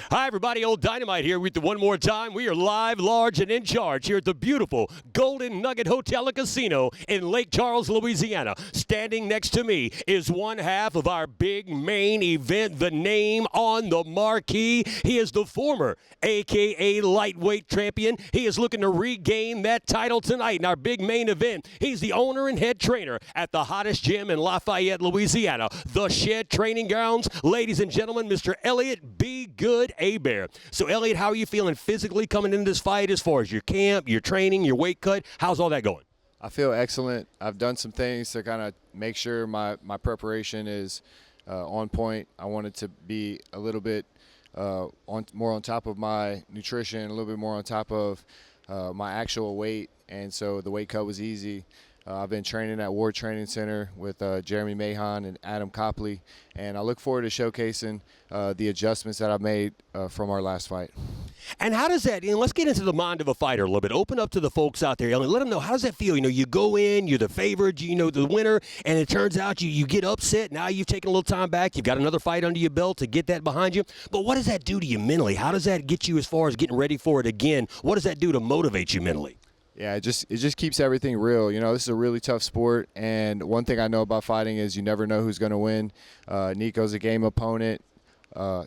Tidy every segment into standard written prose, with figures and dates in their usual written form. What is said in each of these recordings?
Hi, everybody. Old Dynamite here with you one more time. We are live, large, and in charge here at the beautiful Golden Nugget Hotel and Casino in Lake Charles, Louisiana. Standing next to me is one half of our big main event, the name on the marquee. He is the former AKA lightweight champion. He is looking to regain that title tonight in our big main event. He's the owner and head trainer at the hottest gym in Lafayette, Louisiana, the Shed Training Grounds. Ladies and gentlemen, Mr. Elliot Be Good Abear. So, Elliot, how are you feeling physically coming into this fight as far as your camp, your training, your weight cut? How's all that going? I feel excellent. I've done some things to kind of make sure my preparation is on point. I wanted to be a little bit more on top of my nutrition, a little bit more on top of my actual weight, and so the weight cut was easy. I've been training at Ward Training Center with Jeremy Mahon and Adam Copley, and I look forward to showcasing the adjustments that I've made from our last fight. And how does that, let's get into the mind of a fighter a little bit. Open up to the folks out there, Elliot. Let them know, how does that feel? You go in, you're the favorite, the winner, and it turns out you get upset. Now you've taken a little time back. You've got another fight under your belt to get that behind you. But what does that do to you mentally? How does that get you as far as getting ready for it again? What does that do to motivate you mentally? Yeah, it just keeps everything real. This is a really tough sport, and one thing I know about fighting is you never know who's going to win. Nico's a game opponent.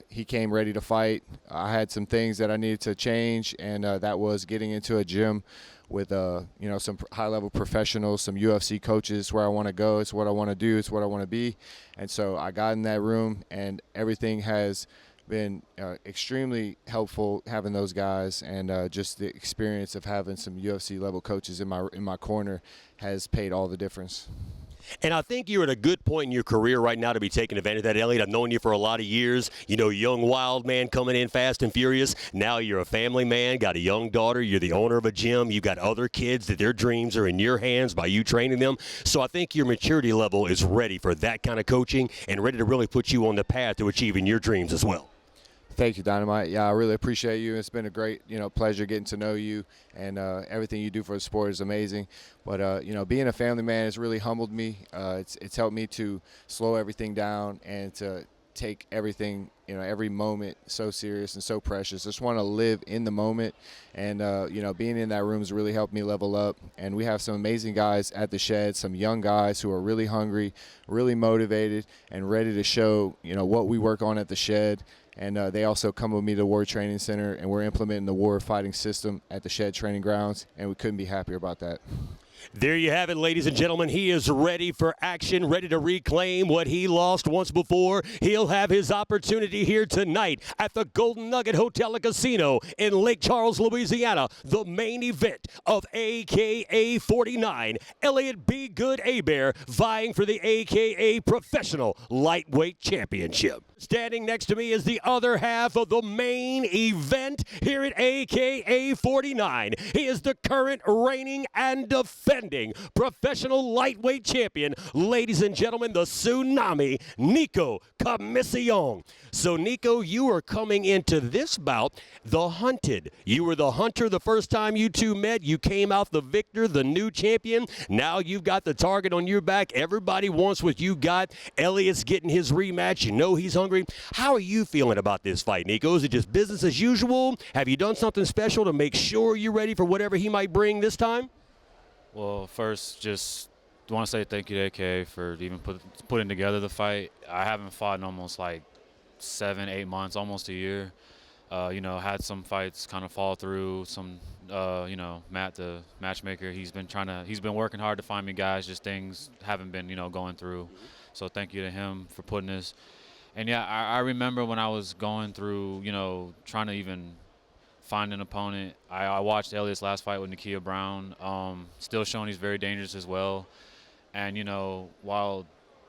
He came ready to fight. I had some things that I needed to change, and that was getting into a gym with some high-level professionals, some UFC coaches. Where I want to go, it's what I want to do, it's what I want to be. And so I got in that room, and everything has been extremely helpful having those guys, and just the experience of having some UFC level coaches in my corner has paid all the difference. And I think you're at a good point in your career right now to be taking advantage of that, Elliot. I've known you for a lot of years. Young wild man coming in fast and furious. Now you're a family man, got a young daughter. You're the owner of a gym. You've got other kids that their dreams are in your hands by you training them. So I think your maturity level is ready for that kind of coaching and ready to really put you on the path to achieving your dreams as well. Thank you, Dynamite. Yeah, I really appreciate you. It's been a great, pleasure getting to know you, and everything you do for the sport is amazing. But, being a family man has really humbled me. It's helped me to slow everything down and to take everything, every moment so serious and so precious. Just want to live in the moment, and, being in that room has really helped me level up. And we have some amazing guys at the Shed, some young guys who are really hungry, really motivated, and ready to show, what we work on at the Shed. And they also come with me to Ward Training Center, and we're implementing the Ward fighting system at the Shed Training Grounds, and we couldn't be happier about that. There you have it, ladies and gentlemen. He is ready for action, ready to reclaim what he lost once before. He'll have his opportunity here tonight at the Golden Nugget Hotel and Casino in Lake Charles, Louisiana. The main event of AKA 49, Elliot Be Good Abear, vying for the AKA Professional Lightweight Championship. Standing next to me is the other half of the main event here at AKA 49. He is the current reigning and defending professional lightweight champion. Ladies and gentlemen, the Tsunami, Nicko Commissiong. So, Nico, you are coming into this bout the hunted. You were the hunter the first time you two met. You came out the victor, the new champion. Now you've got the target on your back. Everybody wants what you got. Elliot's getting his rematch. You know he's hungry. How are you feeling about this fight, Nico? Is it just business as usual? Have you done something special to make sure you're ready for whatever he might bring this time? Well, first, just want to say thank you to AK for even putting together the fight. I haven't fought in almost like 7-8 months, almost a year. Had some fights kind of fall through. Matt, the matchmaker, he's been working hard to find me guys. Just things haven't been, going through. So thank you to him for putting this. And yeah, I remember when I was going through, trying to even find an opponent. I watched Elliot's last fight with Nakia Brown, still showing he's very dangerous as well. And, while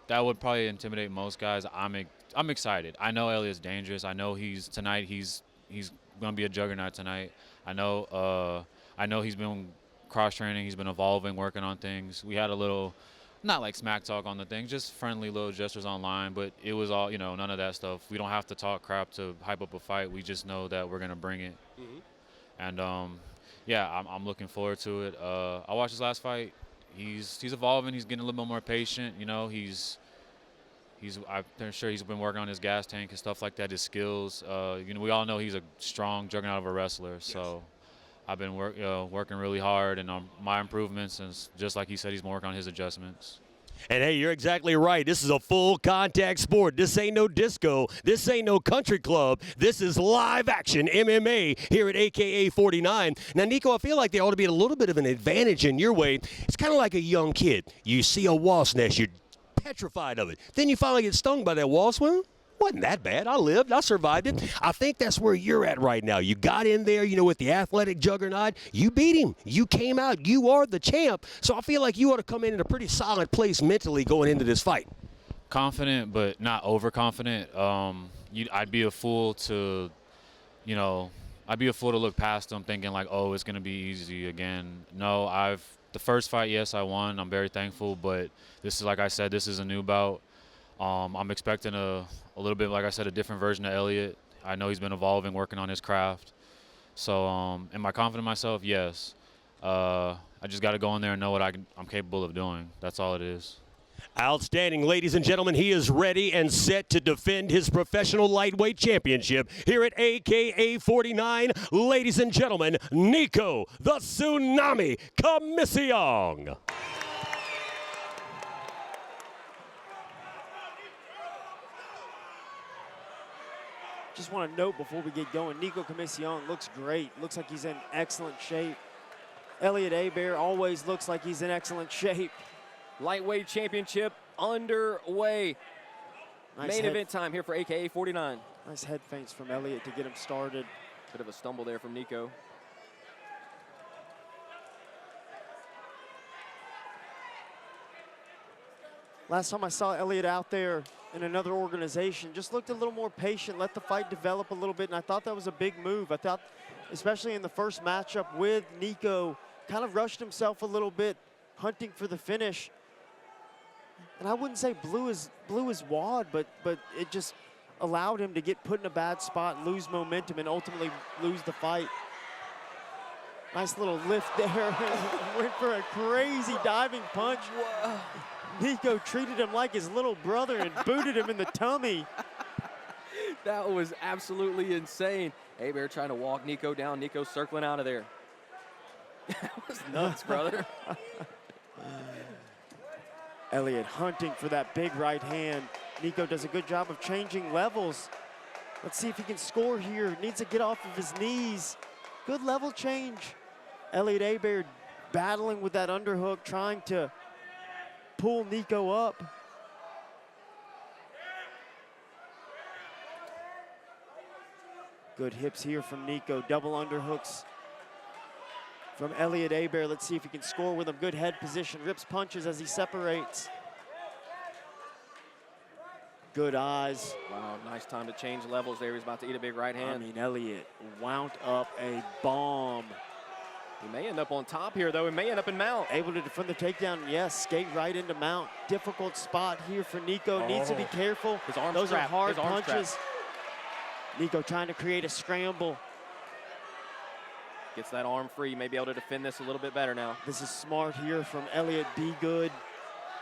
that would probably intimidate most guys, I'm excited. I know Elliot's dangerous. I know he's going to be a juggernaut tonight. I know he's been cross-training. He's been evolving, working on things. We had a little, not like smack talk on the thing, just friendly little gestures online, but it was all, none of that stuff. We don't have to talk crap to hype up a fight. We just know that we're going to bring it. Mm-hmm. And, I'm looking forward to it. I watched his last fight. He's evolving. He's getting a little bit more patient. I'm sure he's been working on his gas tank and stuff like that, his skills. We all know he's a strong juggernaut of a wrestler. So I've been working really hard and on my improvements, and just like he said, he's been working on his adjustments. And hey, you're exactly right. This is a full contact sport. This ain't no disco. This ain't no country club. This is live action MMA here at AKA 49. Now, Nico, I feel like there ought to be a little bit of an advantage in your way. It's kind of like a young kid. You see a wasp nest, you're petrified of it. Then you finally get stung by that wasp. Well, wasn't that bad. I lived. I survived it. I think that's where you're at right now. You got in there, with the athletic juggernaut. You beat him. You came out. You are the champ. So I feel like you ought to come in a pretty solid place mentally going into this fight. Confident, but not overconfident. I'd be a fool to, look past them thinking like, oh, it's going to be easy again. No, the first fight, yes, I won. I'm very thankful, but this is, like I said, this is a new bout. I'm expecting a little bit, like I said, a different version of Elliot. I know he's been evolving, working on his craft. So am I confident in myself? Yes. I just got to go in there and know what I'm capable of doing. That's all it is. Outstanding, ladies and gentlemen. He is ready and set to defend his professional lightweight championship here at AKA 49. Ladies and gentlemen, Nico the Tsunami Commissiong. Just want to note before we get going, Nico Commissiong looks great. Looks like he's in excellent shape. Elliot Abear always looks like he's in excellent shape. Lightweight championship underway. Main event time here for AKA 49. Nice head feints from Elliot to get him started. Bit of a stumble there from Nico. Last time I saw Elliot out there in another organization, just looked a little more patient, let the fight develop a little bit, and I thought that was a big move. I thought, especially in the first matchup with Nico, kind of rushed himself a little bit, hunting for the finish. And I wouldn't say blew his wad, but it just allowed him to get put in a bad spot, lose momentum, and ultimately lose the fight. Nice little lift there. Went for a crazy diving punch. Whoa. Nico treated him like his little brother and booted him in the tummy. That was absolutely insane. Abear trying to walk Nico down. Nico circling out of there. That was nuts, brother. Elliot hunting for that big right hand. Nico does a good job of changing levels. Let's see if he can score here. Needs to get off of his knees. Good level change. Elliot Abear battling with that underhook, trying to pull Nico up. Good hips here from Nico. Double underhooks from Elliot Abear. Let's see if he can score with him. Good head position. Rips punches as he separates. Good eyes. Wow, nice time to change levels there. He's about to eat a big right hand. I mean, Elliot wound up a bomb. He may end up on top here, though. He may end up in mount. Able to defend the takedown, yes. Skate right into mount. Difficult spot here for Nico. Needs to be careful. His arm's Those trapped. are hard His arm's punches. trapped. Nico trying to create a scramble. Gets that arm free. May be able to defend this a little bit better now. This is smart here from Elliot. Be good.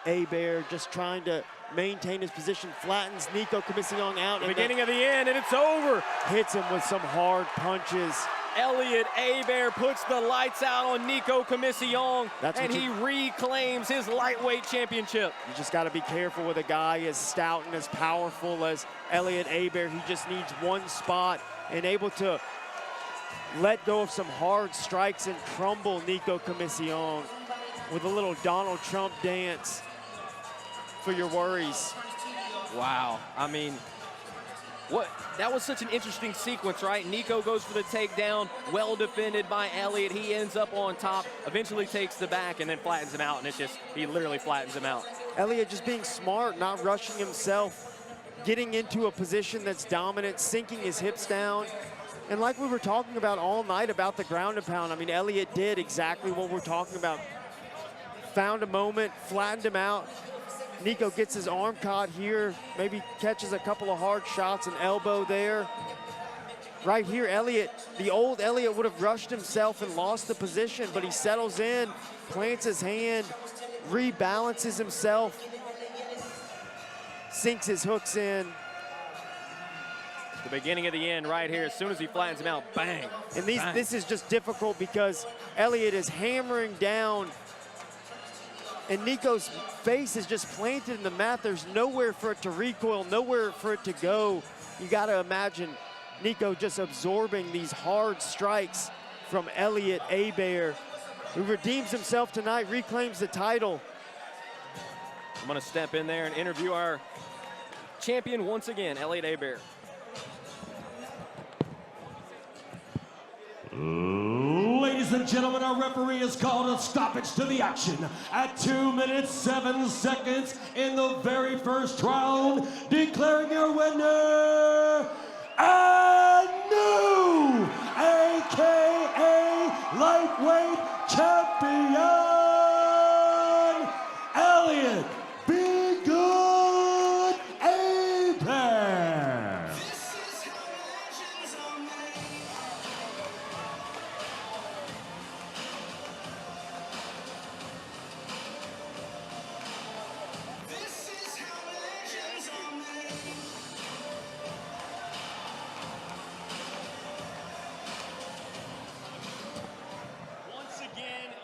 Abear just trying to maintain his position. Flattens Nico Commissiong out. The beginning of the end, and it's over. Hits him with some hard punches. Elliot Abear puts the lights out on Nico Commissiong, and he reclaims his lightweight championship. You just got to be careful with a guy as stout and as powerful as Elliot Abear. He just needs one spot and able to let go of some hard strikes and crumble Nico Commissiong with a little Donald Trump dance for your worries. Wow, I mean, that was such an interesting sequence, right? Nico goes for the takedown, well defended by Elliot. He ends up on top, eventually takes the back, and then flattens him out, and it's just, he literally flattens him out. Elliot just being smart, not rushing himself, getting into a position that's dominant, sinking his hips down. And like we were talking about all night about the ground and pound, I mean, Elliot did exactly what we're talking about. Found a moment, flattened him out. Nico gets his arm caught here, maybe catches a couple of hard shots, an elbow there. Right here, Elliot, the old Elliot would have rushed himself and lost the position, but he settles in, plants his hand, rebalances himself, sinks his hooks in. The beginning of the end right here. As soon as he flattens him out, bang. And bang. this is just difficult because Elliot is hammering down, and Nico's face is just planted in the mat. There's nowhere for it to recoil, nowhere for it to go. You got to imagine Nico just absorbing these hard strikes from Elliot Abear, who redeems himself tonight, reclaims the title. I'm going to step in there and interview our champion once again, Elliot Abear. Ladies and gentlemen, our referee has called a stoppage to the action at 2 minutes 7 seconds in the very first round, declaring your winner and new AKA lightweight champion, Elliot Be Good Abear.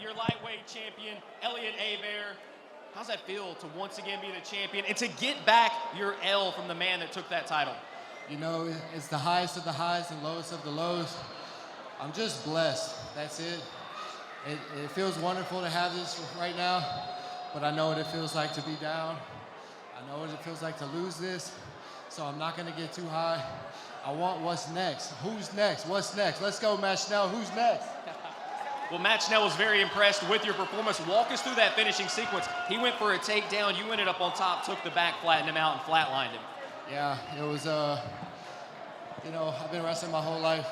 Your lightweight champion, Elliot Abear. How's that feel to once again be the champion and to get back your L from the man that took that title? You know, it's the highest of the highs and lowest of the lows. I'm just blessed. That's it. It feels wonderful to have this right now, but I know what it feels like to be down. I know what it feels like to lose this, so I'm not going to get too high. I want what's next. Who's next? What's next? Let's go, Matt Schnell. Who's next? Well, Matt Schnell was very impressed with your performance. Walk us through that finishing sequence. He went for a takedown. You ended up on top, took the back, flattened him out, and flatlined him. Yeah, it was, you know, I've been wrestling my whole life.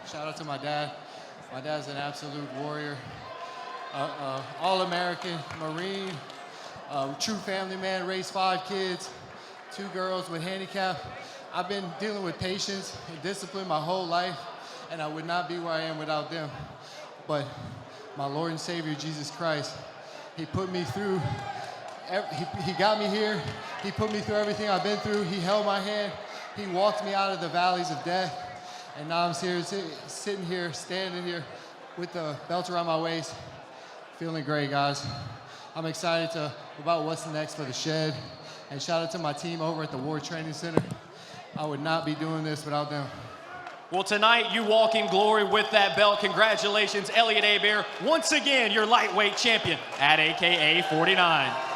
Shout out to my dad. My dad's an absolute warrior. All-American, Marine, true family man, raised 5 kids, 2 girls with handicap. I've been dealing with patience and discipline my whole life, and I would not be where I am without them. But my Lord and Savior, Jesus Christ, he put me through, he got me here. He put me through everything I've been through. He held my hand. He walked me out of the valleys of death. And now I'm here, sitting here, standing here with the belt around my waist, feeling great, guys. I'm excited about what's next for the Shed. And shout out to my team over at the War Training Center. I would not be doing this without them. Well, tonight you walk in glory with that belt. Congratulations, Elliot Abear. Once again, your lightweight champion at AKA 49.